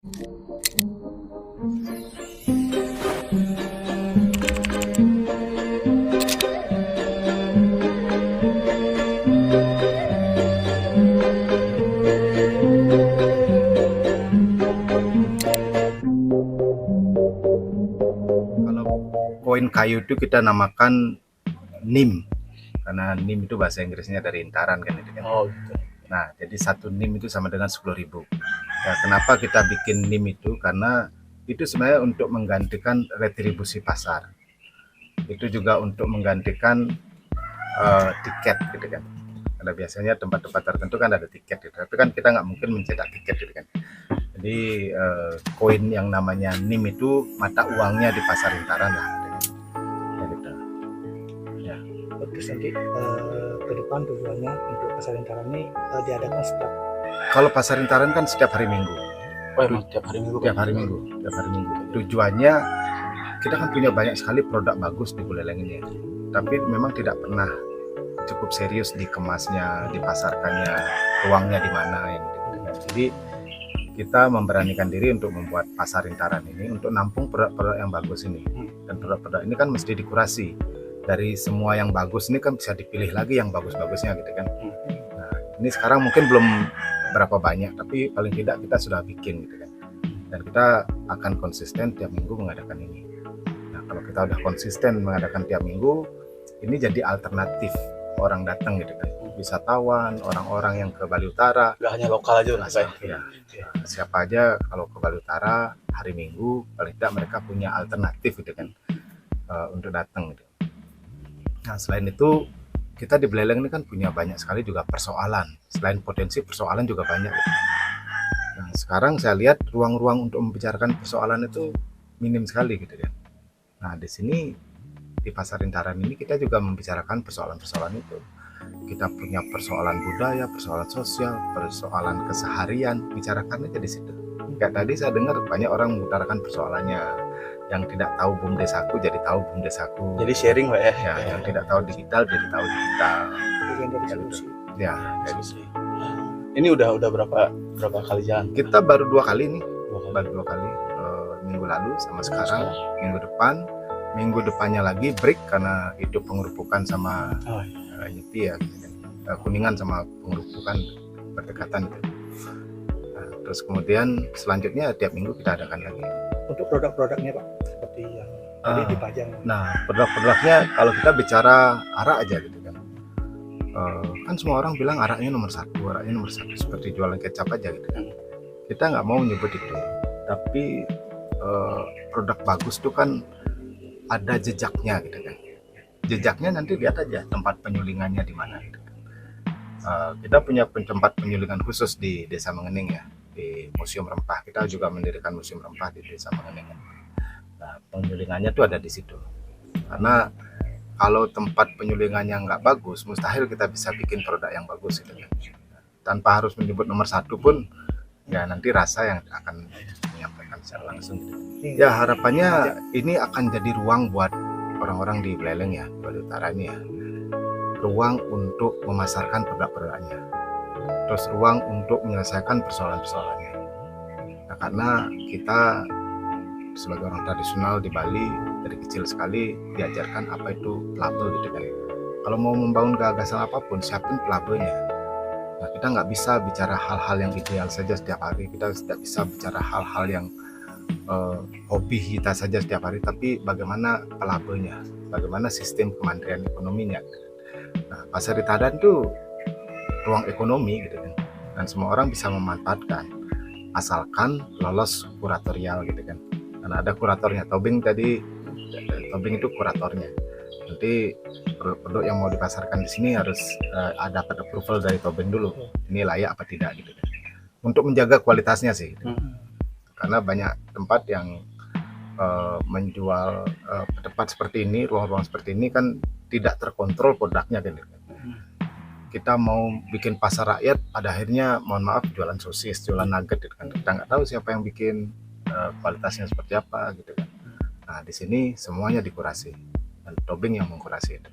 Kalau koin kayu itu kita namakan nim, karena nim itu bahasa Inggrisnya dari intaran kan itu kan. Oh gitu. Nah, jadi satu nim itu sama dengan 10.000. Nah, kenapa kita bikin nim itu? Karena itu sebenarnya untuk menggantikan retribusi pasar. Itu juga untuk menggantikan tiket gitu kan. Karena biasanya tempat-tempat tertentu kan ada tiket gitu. Tapi kan kita nggak mungkin mencetak tiket gitu kan. Jadi koin yang namanya nim itu mata uangnya di pasar intaran lah. Gitu. Ya. Terus nanti ke depan tujuannya untuk pasar intaran ini diadakan setiap. Kalau pasar intaran kan setiap hari Minggu. Oh emang tiap hari Minggu? Tiap hari Minggu. Tiap hari Minggu. Tujuannya kita kan punya banyak sekali produk bagus di Buleleng ini. Tapi memang tidak pernah cukup serius dikemasnya, dipasarkannya, ruangnya di mana yang gitu. Jadi kita memberanikan diri untuk membuat pasar intaran ini untuk nampung produk-produk yang bagus ini. Dan produk-produk ini kan mesti dikurasi. Dari semua yang bagus ini kan bisa dipilih lagi yang bagus-bagusnya gitu kan. Nah, ini sekarang mungkin belum berapa banyak, tapi paling tidak kita sudah bikin gitu kan. Dan kita akan konsisten tiap minggu mengadakan ini. Nah, kalau kita udah konsisten mengadakan tiap minggu, ini jadi alternatif orang datang gitu kan, wisatawan, orang-orang yang ke Bali Utara. Nggak hanya lokal aja lah saya. Ya, siapa aja kalau ke Bali Utara hari Minggu, paling tidak mereka punya alternatif gitu kan untuk datang gitu. Nah, selain itu kita di Buleleng ini kan punya banyak sekali juga persoalan. Selain potensi, persoalan juga banyak gitu. Nah, sekarang saya lihat ruang-ruang untuk membicarakan persoalan itu minim sekali gitu kan. Nah, di sini di pasar intaran ini kita juga membicarakan persoalan-persoalan itu. Kita punya persoalan budaya, persoalan sosial, persoalan keseharian, bicarakan aja di situ. Kayak tadi saya dengar banyak orang mengutarakan persoalannya, yang tidak tahu BUMDes-aku jadi tahu BUMDes-aku. Jadi sharing Pak ya. Ya, yang tidak tahu digital jadi tahu digital. Bagian dari Ya, solusi. Ya, kayak gitu. Ini udah berapa kali jalan? Kita baru 2 kali nih, Dua kali. baru 2 kali, minggu lalu sama sekarang, minggu depannya lagi break karena itu pengerupukan sama Oh, Nyepi ya, Kuningan sama pengerupukan berdekatan gitu. Nah, terus kemudian selanjutnya tiap minggu kita adakan lagi. Untuk produk-produknya Pak, seperti yang tadi dipajang. Nah, produk-produknya kalau kita bicara arak aja gitu kan, kan semua orang bilang araknya nomor satu seperti jualan kecap aja gitu kan. Kita nggak mau menyebut itu, tapi produk bagus itu kan ada jejaknya gitu kan. Jejaknya nanti lihat aja tempat penyulingannya di mana gitu kan. Kita punya tempat penyulingan khusus di Desa Mengening ya, di Museum Rempah. Kita juga mendirikan Museum Rempah di Desa Mengening. Nah, penyulingannya tuh ada di situ. Karena kalau tempat penyulingannya nggak bagus, mustahil kita bisa bikin produk yang bagus gitu kan. Tanpa harus menyebut nomor satu pun, ya nanti rasa yang akan menyampaikan secara langsung. Ya harapannya ini akan jadi ruang buat orang-orang di Buleleng ya, Bali Utara ini ya, ruang untuk memasarkan produk-produknya, terus ruang untuk menyelesaikan persoalan-persoalannya. Nah, karena kita sebagai orang tradisional di Bali dari kecil sekali diajarkan apa itu pelabe gitu kan. Kalau mau membangun gagasan apapun, siapin pelabenya. Nah, kita nggak bisa bicara hal-hal yang ideal saja setiap hari, kita tidak bisa bicara hal-hal yang hobi kita saja setiap hari, tapi bagaimana pelabenya, bagaimana sistem kemandirian ekonominya. Nah, pasar intaran itu ruang ekonomi gitu kan, dan semua orang bisa memanfaatkan asalkan lolos kuratorial gitu kan. Karena ada kuratornya. Tobing itu kuratornya. Nanti produk yang mau dipasarkan di sini harus ada dapat approval dari Tobing dulu. Ini layak apa tidak gitu kan. Untuk menjaga kualitasnya sih. Gitu. Karena banyak tempat yang menjual tempat seperti ini, ruang-ruang seperti ini kan tidak terkontrol produknya gitu. Kita mau bikin pasar rakyat, pada akhirnya mohon maaf jualan sosis, jualan nugget gitu kan. Kita nggak tahu siapa yang bikin, kualitasnya seperti apa gitu kan. Nah, di sini semuanya dikurasi dan Tobing yang mengkurasi itu.